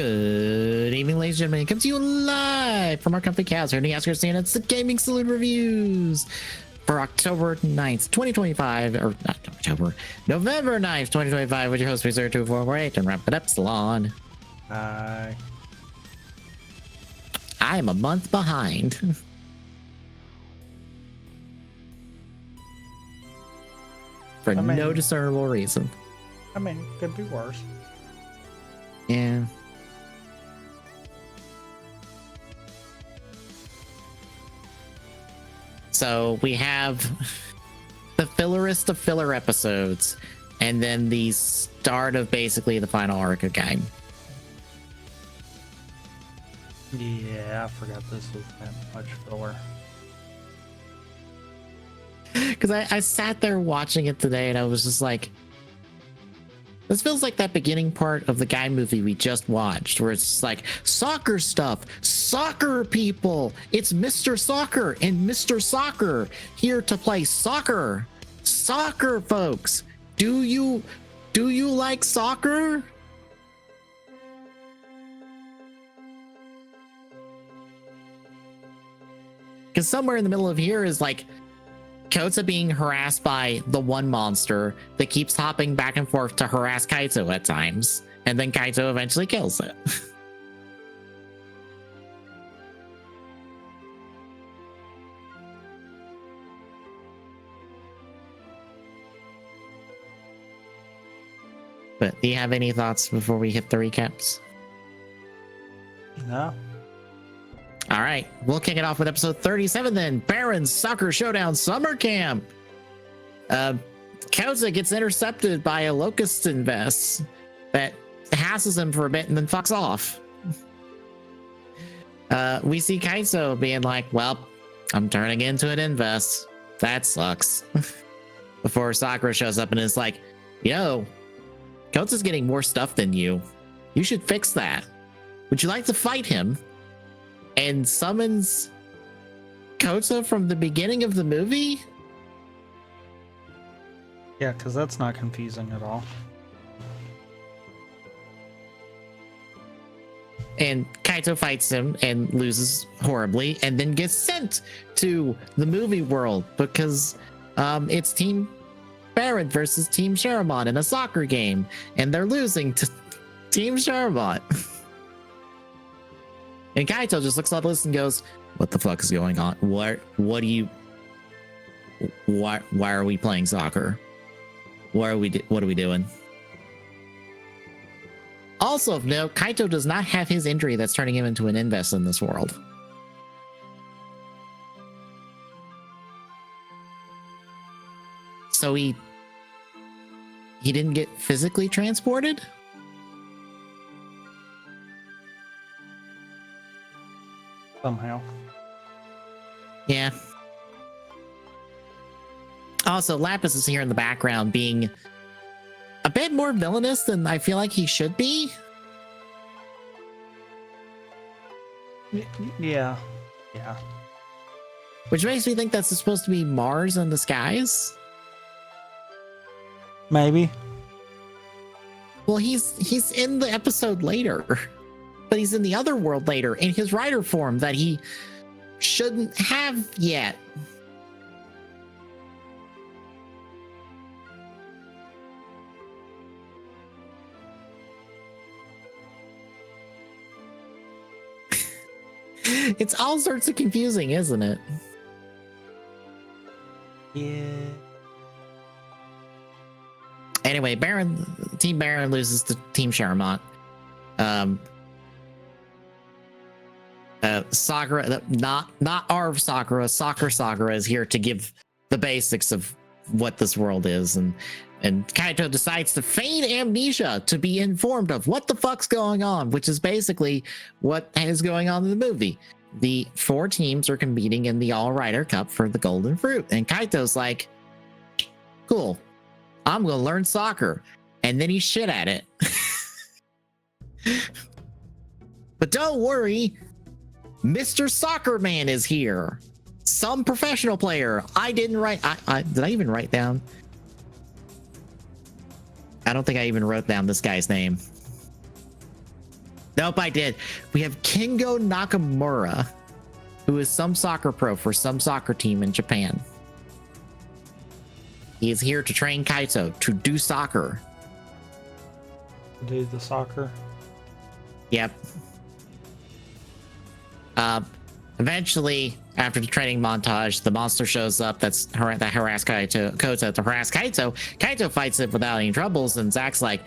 Good evening, ladies and gentlemen. It comes to you live from our comfy couch here in the Oscar stand. It's the Gaming Saloon reviews for October 9th, 2025, or not October, November 9th, 2025, with your host, Wizard 2448, and wrap it up, Salon. Hi. I am a month behind. For no discernible reason. I mean, could be worse. Yeah. So we have the fillerest of filler episodes, and then the start of basically the final arc of Gaim. Yeah, I forgot this was that much filler. Because I sat there watching it today, and I was just like, this feels like that beginning part of the Gaim movie we just watched, where it's just like soccer stuff, soccer people. It's Mr. Soccer and Mr. Soccer here to play soccer. Soccer, folks. Do you like soccer? Because somewhere in the middle of here is like Kota being harassed by the one monster that keeps hopping back and forth to harass Kaito at times, and then Kaito eventually kills it. But do you have any thoughts before we hit the recaps? No. All right, we'll kick it off with episode 37 then. Baron's Soccer Showdown Summer Camp. Kota gets intercepted by a locust invest that hasses him for a bit and then fucks off. We see Kaito being like, well, I'm turning into an invest. That sucks. Before Sakura shows up and is like, yo, Kota's getting more stuff than you. You should fix that. Would you like to fight him? And summons Kota from the beginning of the movie? Yeah, because that's not confusing at all. And Kaito fights him and loses horribly, and then gets sent to the movie world because it's Team Baron versus Team Sharamon in a soccer game, and they're losing to Team Sharamon. And Kaito just looks at this and goes, what the fuck is going on? Why are we playing soccer? What are we doing? Also of note, Kaito does not have his injury that's turning him into an invest in this world. So he didn't get physically transported? Somehow. Yeah. Also, Lapis is here in the background being a bit more villainous than I feel like he should be. Yeah. Yeah. Which makes me think that's supposed to be Mars in disguise. Maybe. Well, he's in the episode later. But he's in the other world later in his rider form that he shouldn't have yet. It's all sorts of confusing, isn't it? Yeah. Anyway, Team Baron loses to Team Sharamon. Sakura, not our Sakura, Sakura is here to give the basics of what this world is, and Kaito decides to feign amnesia to be informed of what the fuck's going on, which is basically what is going on in the movie. The 4 teams are competing in the All-Rider Cup for the Golden Fruit, and Kaito's like, cool, I'm gonna learn soccer, and then he's shit at it. But don't worry, Mr. Soccer Man is here. Some professional player. I didn't write. Did I even write down? I don't think I even wrote down this guy's name. Nope, I did. We have Kingo Nakamura, who is some soccer pro for some soccer team in Japan. He is here to train Kaito to do soccer. Do the soccer. Yep. Eventually, after the training montage, the monster shows up that harass Kaito. Kaito fights it without any troubles, and Zack's like,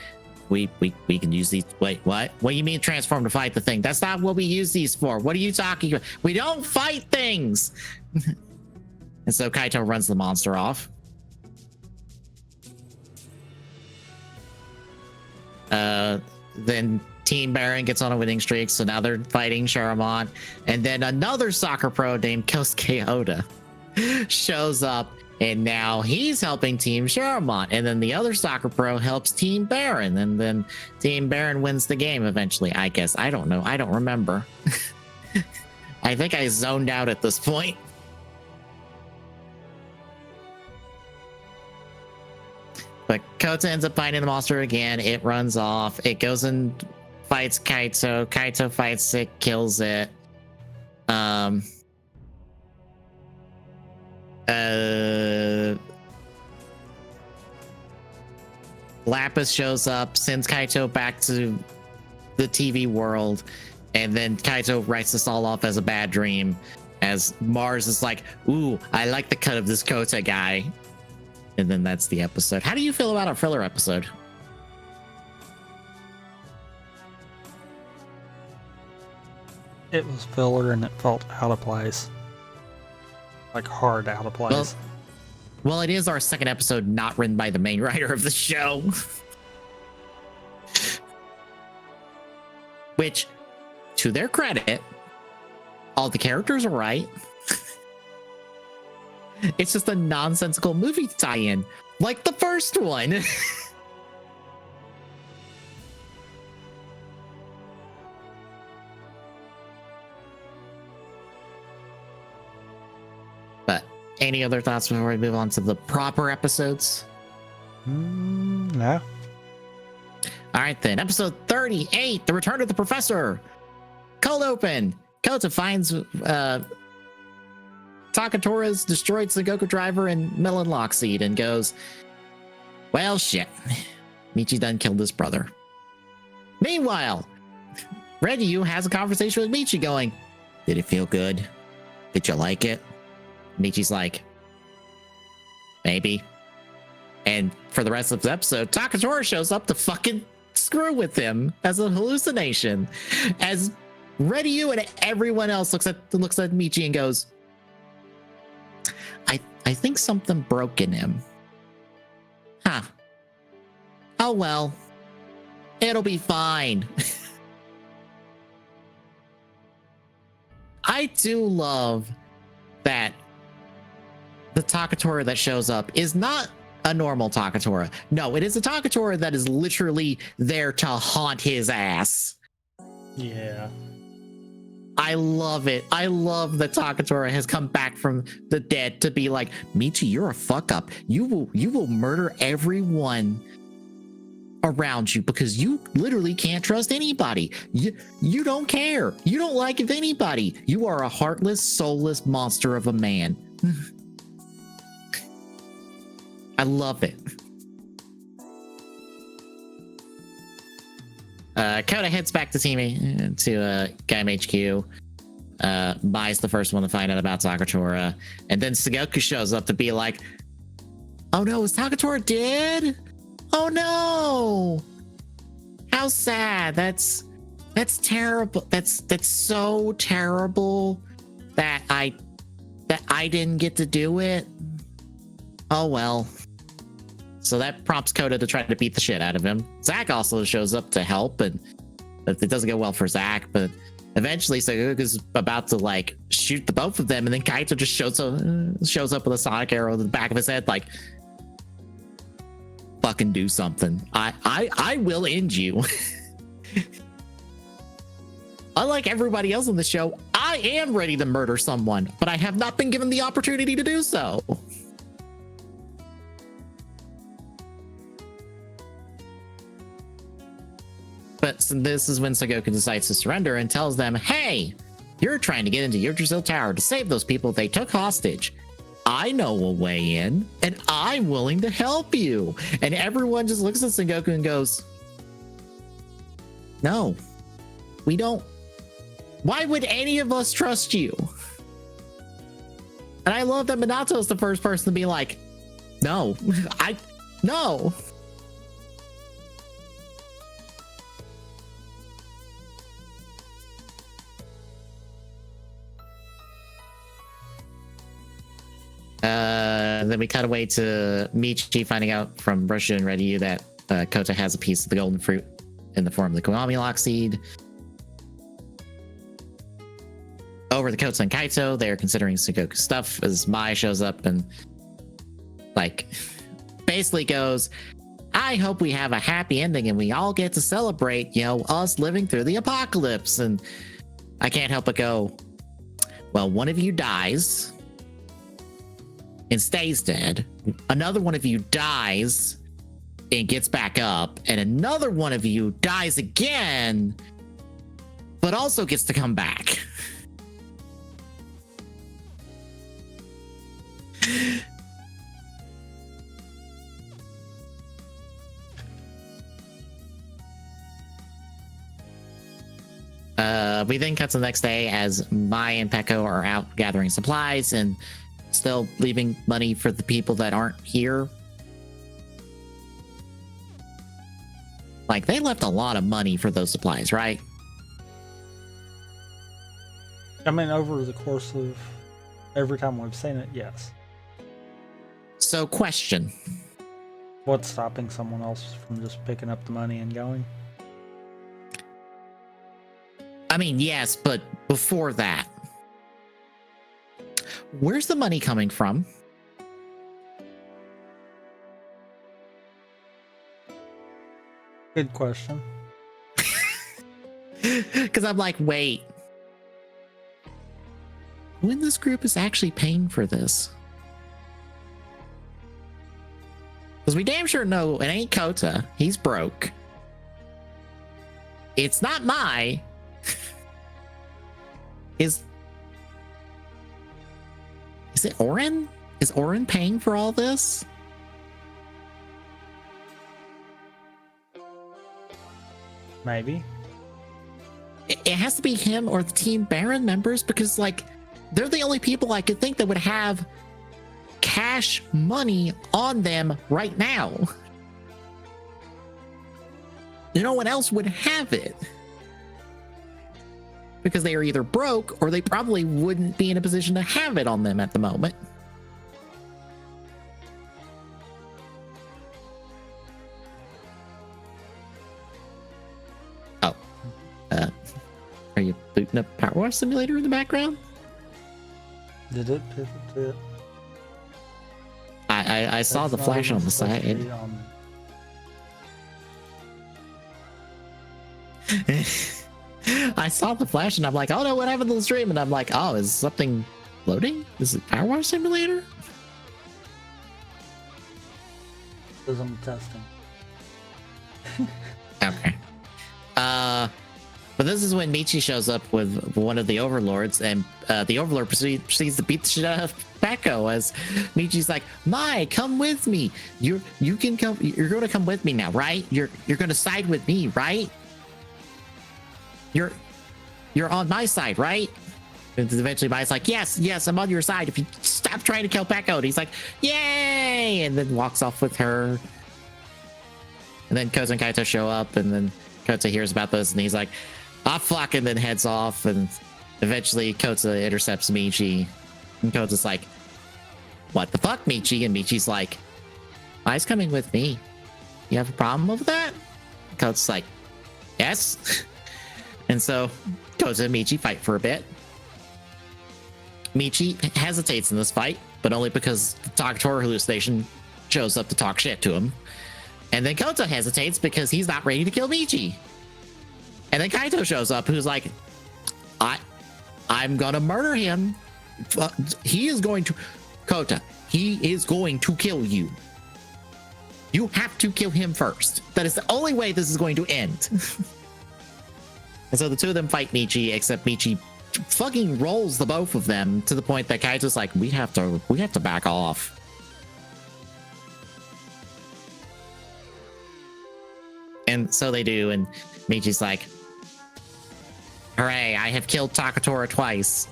we can use these. Wait, what? What do you mean transform to fight the thing? That's not what we use these for. What are you talking about? We don't fight things. And so Kaito runs the monster off. Then Team Baron gets on a winning streak, so now they're fighting Sharamont. And then another soccer pro named Kosuke Oda shows up, and now he's helping Team Sharamont. And then the other soccer pro helps Team Baron, and then Team Baron wins the game eventually, I guess. I don't know. I don't remember. I think I zoned out at this point. But Kota ends up finding the monster again. It runs off. It goes and fights Kaito. Kaito fights it, kills it. Lapis shows up, sends Kaito back to the TV world, and then Kaito writes this all off as a bad dream, as Mars is like, ooh, I like the cut of this Kota guy. And then that's the episode. How do you feel about our filler episode? It was filler and it felt out of place. Like hard out of place. Well, it is our second episode not written by the main writer of the show. Which, to their credit, all the characters are right. It's just a nonsensical movie tie-in, like the first one. But any other thoughts before we move on to the proper episodes? No. All right, then. Episode 38, The Return of the Professor. Cold open. Kota finds Takatora's destroyed Sengoku driver and Melon Lockseed and goes, well, shit. Michi done killed his brother. Meanwhile, Ryu has a conversation with Michi going, did it feel good? Did you like it? Michi's like, maybe. And for the rest of the episode, Takatora shows up to fucking screw with him as a hallucination. As Ryu and everyone else looks at Michi and goes, I think something broke in him. Huh. Oh well. It'll be fine. I do love that the Takatora that shows up is not a normal Takatora. No, it is a Takatora that is literally there to haunt his ass. Yeah. I love it. I love that Takatora has come back from the dead to be like, Michi, you're a fuck up. You will murder everyone around you because you literally can't trust anybody. You don't care. You don't like anybody. You are a heartless, soulless monster of a man. I love it. Kota heads back to Gaim HQ, buys the first one to find out about Takatora, and then Sengoku shows up to be like, oh no, is Takatora dead? Oh no! How sad. That's terrible. That's so terrible that I didn't get to do it. Oh well. So that prompts Kota to try to beat the shit out of him. Zack also shows up to help, and it doesn't go well for Zack, but eventually Sengoku's about to like shoot the both of them, and then Kaito just shows up with a sonic arrow in the back of his head, like, fucking do something. I will end you. Unlike everybody else on the show, I am ready to murder someone, but I have not been given the opportunity to do so. But So this is when Sengoku decides to surrender and tells them, hey, you're trying to get into Yggdrasil Tower to save those people they took hostage. I know a way in, and I'm willing to help you. And everyone just looks at Sengoku and goes, no, we don't. Why would any of us trust you? And I love that Minato is the first person to be like, no, no. Then we cut away to Michi finding out from Roshu and Ryu that Kota has a piece of the golden fruit in the form of the Kiwami Lock Seed. Over to Kota and Kaito, they're considering Sengoku's stuff as Mai shows up and like basically goes, I hope we have a happy ending and we all get to celebrate, you know, us living through the apocalypse. And I can't help but go, well, one of you dies and stays dead. Another one of you dies and gets back up. And another one of you dies again, but also gets to come back. We then cut to the next day as Mai and Peko are out gathering supplies and still leaving money for the people that aren't here. Like, they left a lot of money for those supplies, right? I mean, over the course of every time we've seen it, yes. So, question. What's stopping someone else from just picking up the money and going? I mean, yes, but before that, where's the money coming from? Good question. Because I'm like, wait, who in this group is actually paying for this? Because we damn sure know it ain't Kota. He's broke. It's not Mai. Is it Orin? Is Orin paying for all this? Maybe. It has to be him or the Team Baron members because, like, they're the only people I could think that would have cash money on them right now. No one else would have it. Because they are either broke or they probably wouldn't be in a position to have it on them at the moment. Oh. Are you booting up Power Wash Simulator in the background? Did it pivot to it? I saw the flash on the side. I saw the flash and I'm like, oh no, what happened to the stream? And I'm like, oh, is something loading? Is it Power Wash Simulator? Because I'm testing. Okay. But this is when Michi shows up with one of the overlords, and the overlord proceeds to beat the shit out of Peko as Michi's like, Mai, come with me. You can come. You're going to come with me now, right? You're going to side with me, right? You're on my side, right? And eventually Mai's like, yes, I'm on your side. If you stop trying to kill Peko. And he's like, yay! And then walks off with her. And then Koza and Kaito show up, and then Kota hears about this, and he's like, ah, fuck, and then heads off, and eventually Kota intercepts Michi, and Kota's like, what the fuck, Michi? And Michi's like, Mai's coming with me. You have a problem with that? Kota's like, yes. And so Kota and Michi fight for a bit. Michi hesitates in this fight, but only because the Takatora hallucination shows up to talk shit to him. And then Kota hesitates because he's not ready to kill Michi. And then Kaito shows up, who's like, I'm gonna murder him. He is going to, Kota, he is going to kill you. You have to kill him first. That is the only way this is going to end. And so the two of them fight Michi, except Michi fucking rolls the both of them to the point that Kaito's like, we have to back off. And so they do, and Michi's like, hooray, I have killed Takatora twice.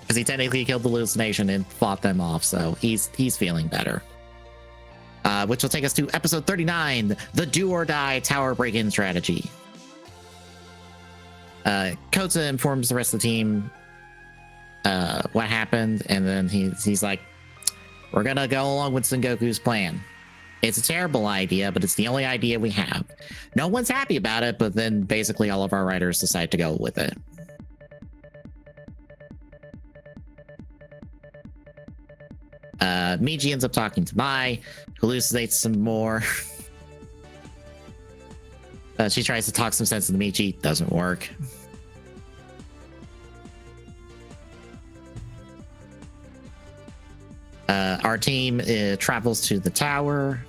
Because he technically killed the hallucination and fought them off, so he's feeling better. Which will take us to episode 39, the do or die tower break-in strategy. Kota informs the rest of the team what happened, and then he's like, we're gonna go along with Sengoku's plan. It's a terrible idea, but it's the only idea we have. No one's happy about it, but then basically all of our writers decide to go with it. Miji ends up talking to Mai, hallucinates some more. She tries to talk some sense into Miji, doesn't work. Our team travels to the tower.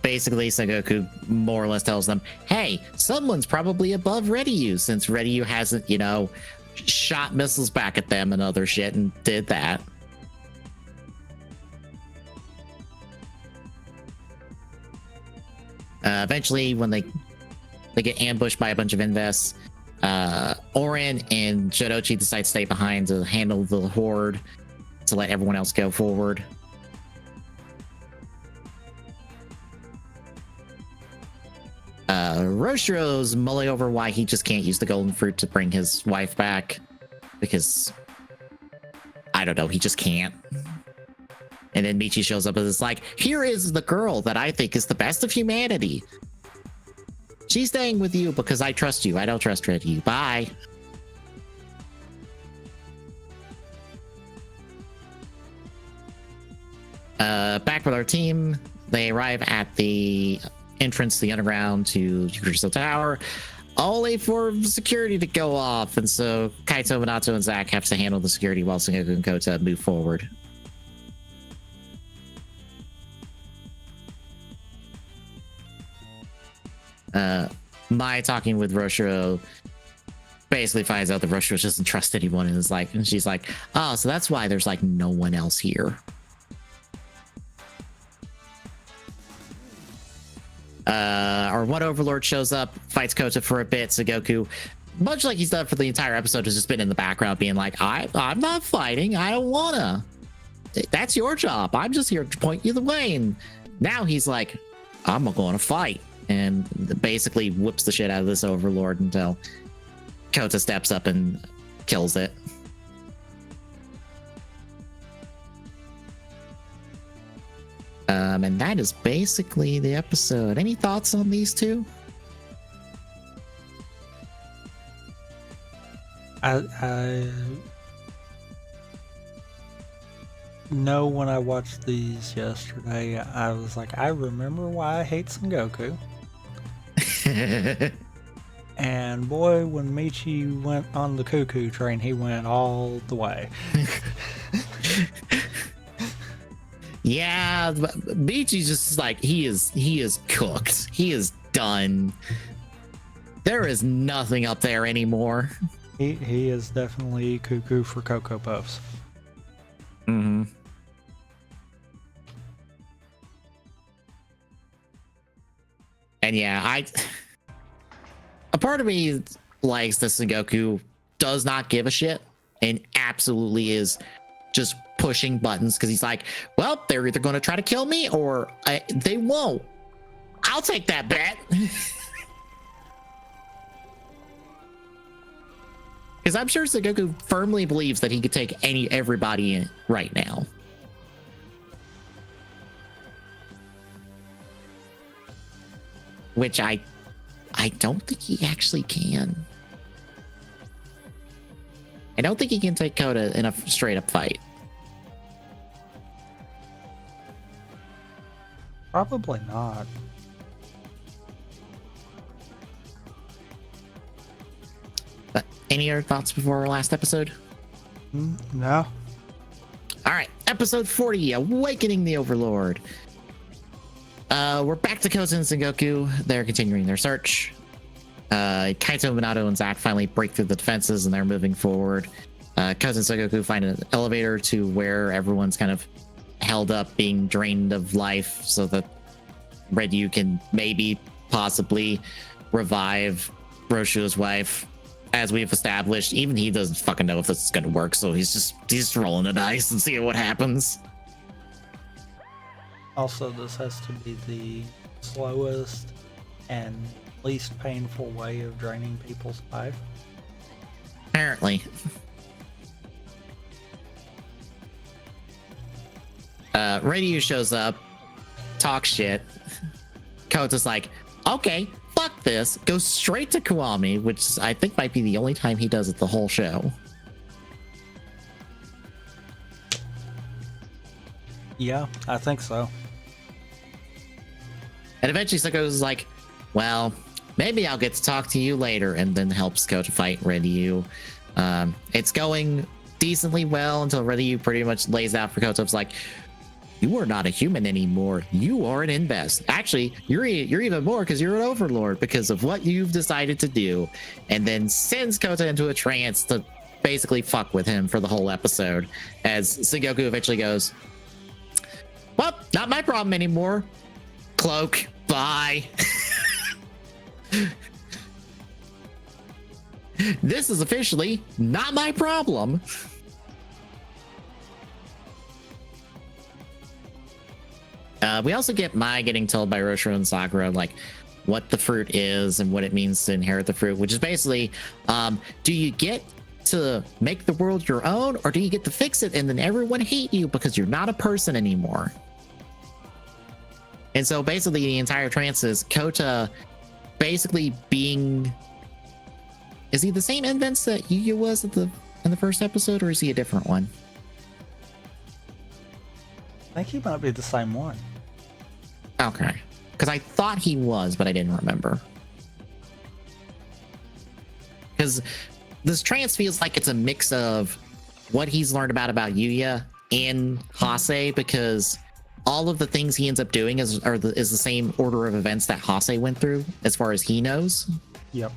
Basically, Sengoku more or less tells them, hey, someone's probably above Redyu, since Redyu hasn't, shot missiles back at them and other shit and did that. Eventually, when they get ambushed by a bunch of invests, Orin and Jodochi decide to stay behind to handle the horde to let everyone else go forward. Roshiro's mulling over why he just can't use the golden fruit to bring his wife back, because I don't know, he just can't. And then Michi shows up and is like, here is the girl that I think is the best of humanity. She's staying with you because I trust you. I don't trust Redyu. Bye. Back with our team, they arrive at the entrance to the underground to Crystal Tower, only for security to go off. And so Kaito, Minato, and Zack have to handle the security while Sengoku and Kota move forward. Mai, talking with Roshiro, basically finds out that Roshiro doesn't trust anyone and she's like, oh, so that's why there's like no one else here. Our one overlord shows up, fights Kota for a bit. Sengoku, much like he's done for the entire episode, has just been in the background being like, I'm not fighting. I don't wanna. That's your job. I'm just here to point you the way. And now he's like, I'm going to fight. And basically whips the shit out of this overlord until Kota steps up and kills it. And that is basically the episode. Any thoughts on these two? I know when I watched these yesterday, I was like, I remember why I hate Sengoku. And boy, when Michi went on the cuckoo train, he went all the way. Yeah, Michi's just like, he is cooked. He is done. There is nothing up there anymore. He is definitely cuckoo for Cocoa Puffs. Mm-hmm. And yeah, a part of me likes that Sengoku does not give a shit and absolutely is just pushing buttons, because he's like, well, they're either going to try to kill me or they won't. I'll take that bet. Because I'm sure Sengoku firmly believes that he could take everybody in right now. Which I don't think he actually can. I don't think he can take Kota in a straight up fight. Probably not. But any other thoughts before our last episode? No. All right, episode 40, Awakening the Overlord. We're back to Kota and Sengoku. They're continuing their search. Kaito, Minato, and Zack finally break through the defenses and they're moving forward. Kota and Sengoku find an elevator to where everyone's kind of held up, being drained of life, so that Redyu can maybe, possibly revive Roshu's wife. As we've established, even he doesn't fucking know if this is going to work, so he's just rolling the dice and seeing what happens. Also, this has to be the slowest and least painful way of draining people's life. Apparently. Redyu shows up, talks shit. Kota's like, okay, fuck this, goes straight to Kiwami, which I think might be the only time he does it the whole show. Yeah, I think so. And eventually Sengoku's like, well, maybe I'll get to talk to you later, and then helps Kota fight Redyu. It's going decently well until Redyu pretty much lays out for Kota. It's like, you are not a human anymore. You are an invest. Actually, you're even more because you're an overlord because of what you've decided to do. And then sends Kota into a trance to basically fuck with him for the whole episode. As Sengoku eventually goes, well, not my problem anymore. Cloak, bye. This is officially not my problem. We also get Mai getting told by Roshiro and Sakura like what the fruit is and what it means to inherit the fruit, which is basically, do you get to make the world your own, or do you get to fix it and then everyone hate you because you're not a person anymore? And so basically the entire trance is Kota basically being, is he the same invents that Yuya was in the first episode, or is he a different one? I think he might be the same one. Okay, because I thought he was, but I didn't remember. Because this trance feels like it's a mix of what he's learned about Yuya and Hase, because all of the things he ends up doing is the same order of events that Hase went through, as far as he knows. Yep.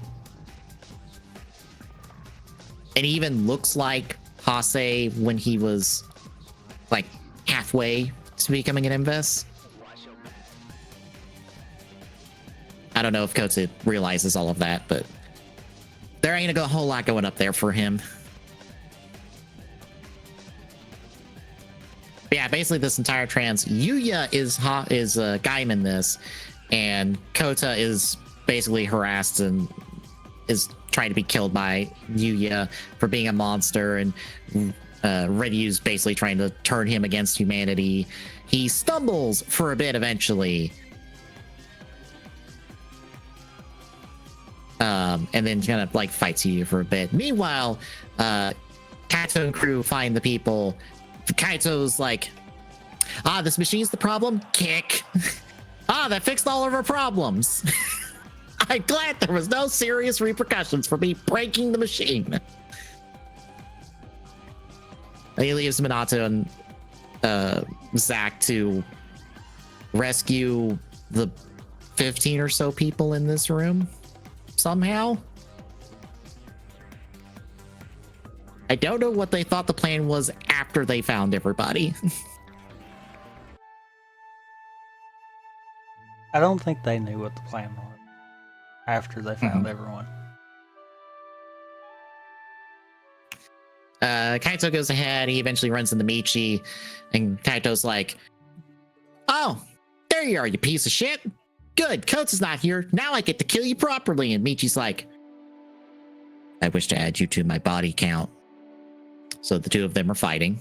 And he even looks like Hase when he was like halfway to becoming an invest. I don't know if Kota realizes all of that, but there ain't a whole lot going up there for him. But yeah, basically this entire trance, Yuya is Gaim in this, and Kota is basically harassed and is trying to be killed by Yuya for being a monster, and Redyu's basically trying to turn him against humanity. He stumbles for a bit eventually. And then kind of like fights you for a bit. Meanwhile, Kaito and crew find the people. Kaito's like, this machine's the problem? Kick. That fixed all of our problems. I'm glad there was no serious repercussions for me breaking the machine. And he leaves Minato and Zack to rescue the 15 or so people in this room somehow. I don't know what they thought the plan was after they found everybody. I don't think they knew what the plan was after they found everyone. Kaito goes ahead. He eventually runs into Michi, and Kaito's like, oh, there you are, you piece of shit. Good, Kota's not here. Now I get to kill you properly. And Michi's like, I wish to add you to my body count. So the two of them are fighting.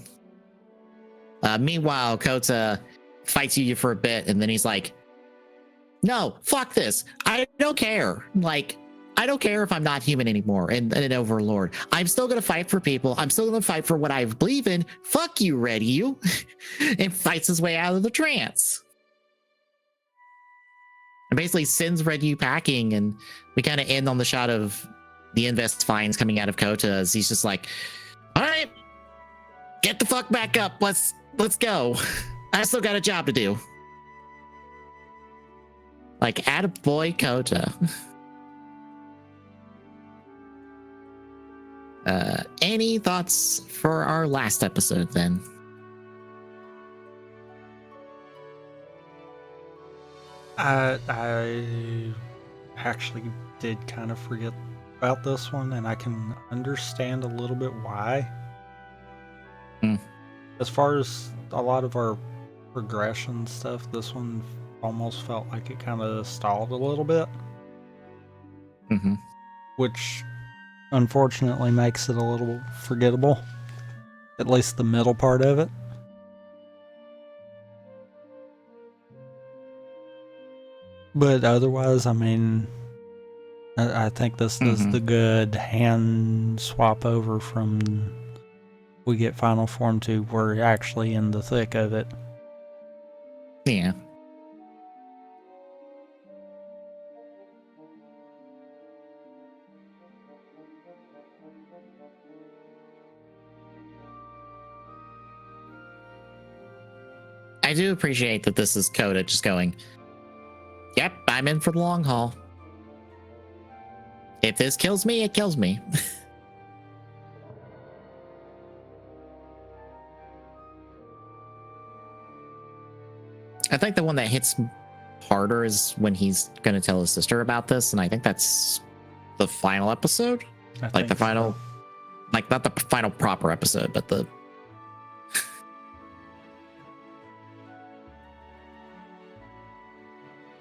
Meanwhile, Kota fights Yuya for a bit, and then he's like, no, fuck this. I don't care. Like, I don't care if I'm not human anymore and an overlord. I'm still going to fight for people. I'm still going to fight for what I believe in. Fuck you, Redyu. And fights his way out of the trance. And basically sends Redyu packing, and we kind of end on the shot of the invest finds coming out of Kota as he's just like, all right, get the fuck back up. Let's go. I still got a job to do. Like, attaboy Kota. Any thoughts for our last episode then? I actually did kind of forget about this one, and I can understand a little bit why. As far as a lot of our progression stuff, this one almost felt like it kind of stalled a little bit. Which unfortunately makes it a little forgettable. At least the middle part of it. But otherwise, I mean, I think this is the good hand swap over from we get Final Form to we're actually in the thick of it. Yeah. I do appreciate that this is Kota just going, yep, I'm in for the long haul. If this kills me, it kills me. I think the one that hits harder is when he's going to tell his sister about this, and I think that's the final episode. Like the final, like not the final proper episode, but the...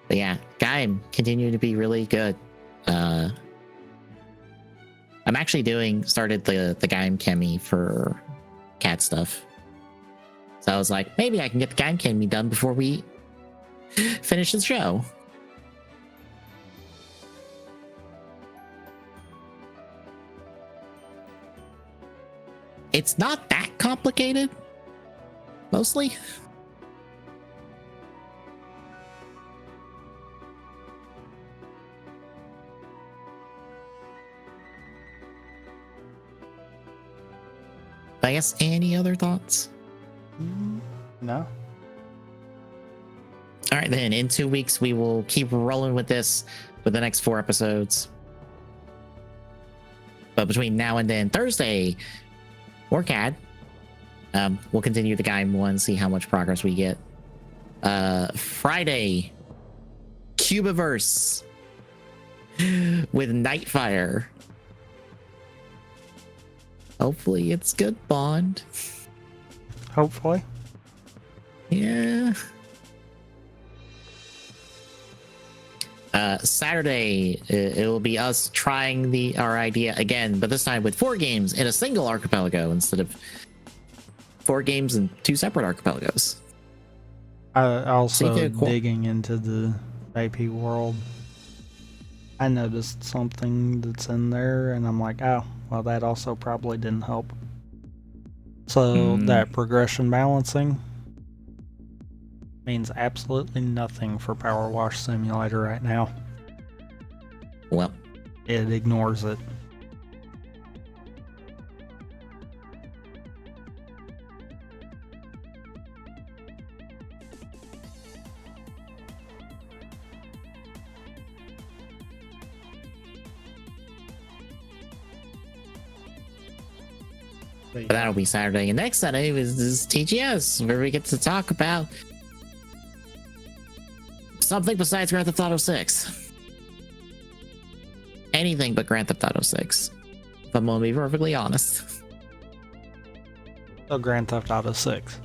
But yeah, Gaim continue to be really good. I'm actually started the Gaim Chemi for cat stuff. So I was like, maybe I can get the Gaim Chemi done before we finish the show. It's not that complicated, mostly. I guess any other thoughts? No. All right, then in 2 weeks, we will keep rolling with this with the next 4 episodes. But between now and then, Thursday or CAD, we'll continue the Gaim one, see how much progress we get. Friday, Cubiverse with Nightfire. Hopefully it's good, Bond. Hopefully. Yeah. Saturday, it will be us trying our idea again, but this time with 4 games in a single archipelago instead of 4 games in 2 separate archipelagos. Also digging into the AP world, I noticed something that's in there, and I'm like, oh, well, that also probably didn't help. So that progression balancing means absolutely nothing for Power Wash Simulator right now. Well, it ignores it. But that'll be Saturday. And next Saturday is TGS, where we get to talk about something besides Grand Theft Auto 6. Anything but Grand Theft Auto 6. If I'm gonna be perfectly honest. So Grand Theft Auto 6.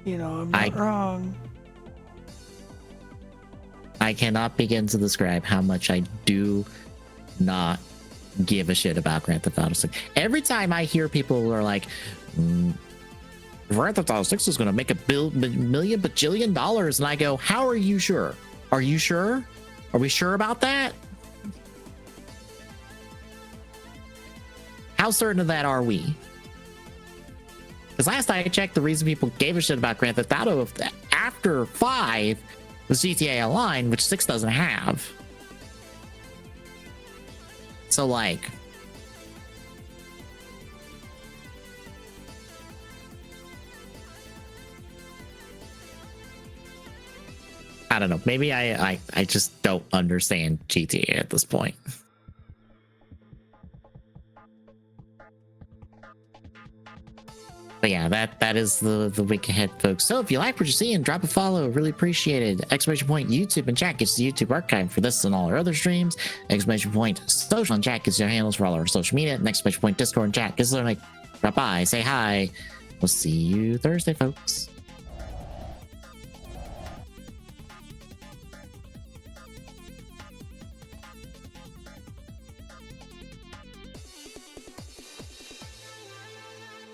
You know, I'm not wrong. I cannot begin to describe how much I do not give a shit about Grand Theft Auto 6. Every time I hear people who are like, Grand Theft Auto 6 is going to make $1 million bajillion dollars, and I go, how are you sure? Are you sure? Are we sure about that? How certain of that are we? Because last I checked, the reason people gave a shit about Grand Theft Auto after 5 was GTA Online, which 6 doesn't have. So, like, I don't know. Maybe I just don't understand GTA at this point. But yeah, that is the week ahead, folks. So if you like what you're seeing, drop a follow. Really appreciate it. Exclamation point YouTube and chat gets the YouTube archive for this and all our other streams. Exclamation point social and chat gets your handles for all our social media. And exclamation point Discord and chat gets like drop by, say hi. We'll see you Thursday, folks.